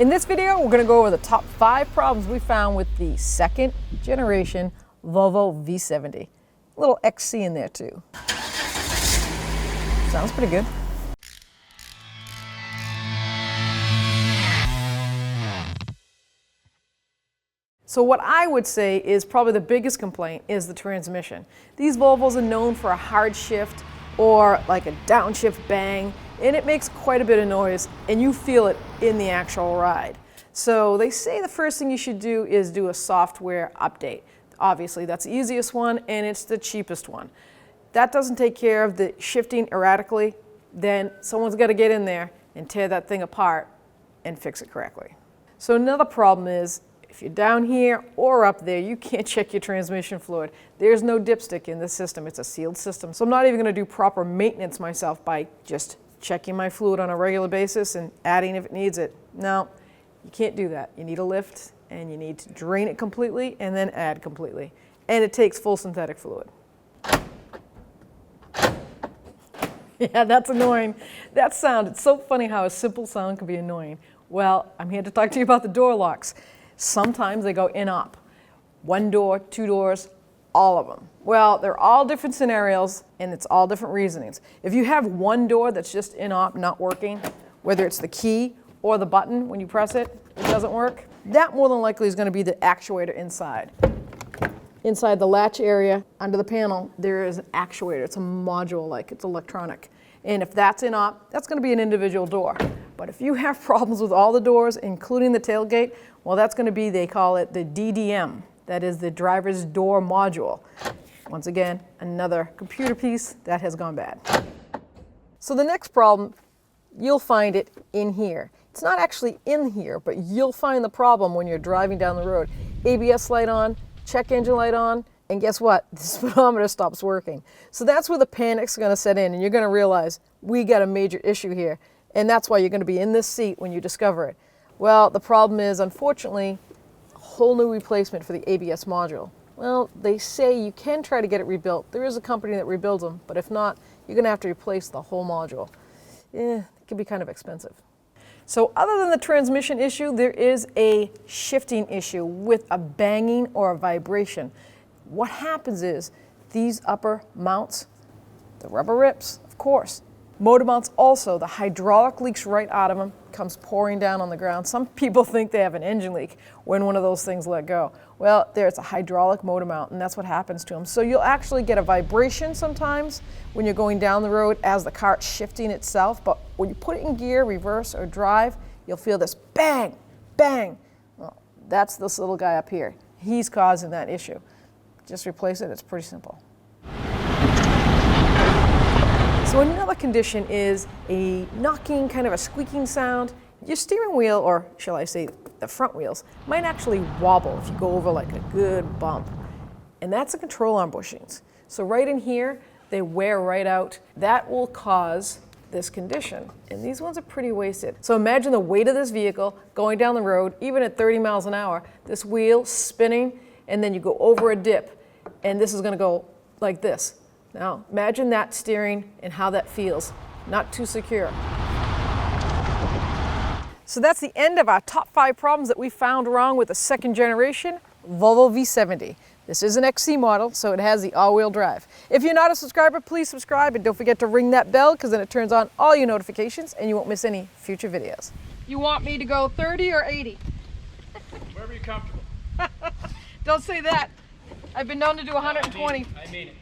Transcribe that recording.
In this video, we're going to go over the top 5 problems we found with the second generation Volvo V70. A little XC in there too. Sounds pretty good. So what I would say is probably the biggest complaint is the transmission. These Volvos are known for a hard shift or like a downshift bang, and it makes quite a bit of noise, and you feel it in the actual ride. So they say the first thing you should do is do a software update. Obviously, that's the easiest one, and it's the cheapest one. That doesn't take care of the shifting erratically, then someone's got to get in there and tear that thing apart and fix it correctly. So another problem is, if you're down here or up there, you can't check your transmission fluid. There's no dipstick in this system. It's a sealed system. So I'm not even going to do proper maintenance myself by just checking my fluid on a regular basis and adding if it needs it. No, you can't do that. You need a lift, and you need to drain it completely and then add completely. And it takes full synthetic fluid. Yeah, that's annoying. That sound, it's so funny how a simple sound can be annoying. Well, I'm here to talk to you about the door locks. Sometimes they go in-op. 1 door, 2 doors, all of them. Well, they're all different scenarios, and it's all different reasonings. If you have 1 door that's just in-op, not working, whether it's the key or the button, when you press it, it doesn't work, that more than likely is going to be the actuator inside. Inside the latch area, under the panel, there is an actuator. It's a module, like it's electronic. And if that's in-op, that's going to be an individual door. But if you have problems with all the doors, including the tailgate, well, that's going to be, they call it the DDM. That is the driver's door module. Once again, another computer piece that has gone bad. So the next problem, you'll find it in here. It's not actually in here, but you'll find the problem when you're driving down the road. ABS light on, check engine light on, and guess what? The speedometer stops working. So that's where the panic's going to set in, and you're going to realize we got a major issue here. And that's why you're going to be in this seat when you discover it. Well, the problem is, unfortunately, a whole new replacement for the ABS module. Well, they say you can try to get it rebuilt. There is a company that rebuilds them, but if not, you're going to have to replace the whole module. It can be kind of expensive. So other than the transmission issue, there is a shifting issue with a banging or a vibration. What happens is these upper mounts, the rubber rips, of course. Motor mounts also, the hydraulic leaks right out of them, comes pouring down on the ground. Some people think they have an engine leak when one of those things let go. Well, there's a hydraulic motor mount, and that's what happens to them. So you'll actually get a vibration sometimes when you're going down the road as the cart's shifting itself, but when you put it in gear, reverse, or drive, you'll feel this bang, bang. Well, that's this little guy up here. He's causing that issue. Just replace it, it's pretty simple. So another condition is a knocking, kind of a squeaking sound. Your steering wheel, or shall I say the front wheels, might actually wobble if you go over like a good bump. And that's the control arm bushings. So right in here, they wear right out. That will cause this condition. And these ones are pretty wasted. So imagine the weight of this vehicle going down the road, even at 30 miles an hour, this wheel spinning, and then you go over a dip, and this is going to go like this. Now, imagine that steering and how that feels. Not too secure. So that's the end of our top 5 problems that we found wrong with the second generation Volvo V70. This is an XC model, so it has the all-wheel drive. If you're not a subscriber, please subscribe, and don't forget to ring that bell, because then it turns on all your notifications and you won't miss any future videos. You want me to go 30 or 80? Wherever you're comfortable. Don't say that. I've been known to do 120. I mean it.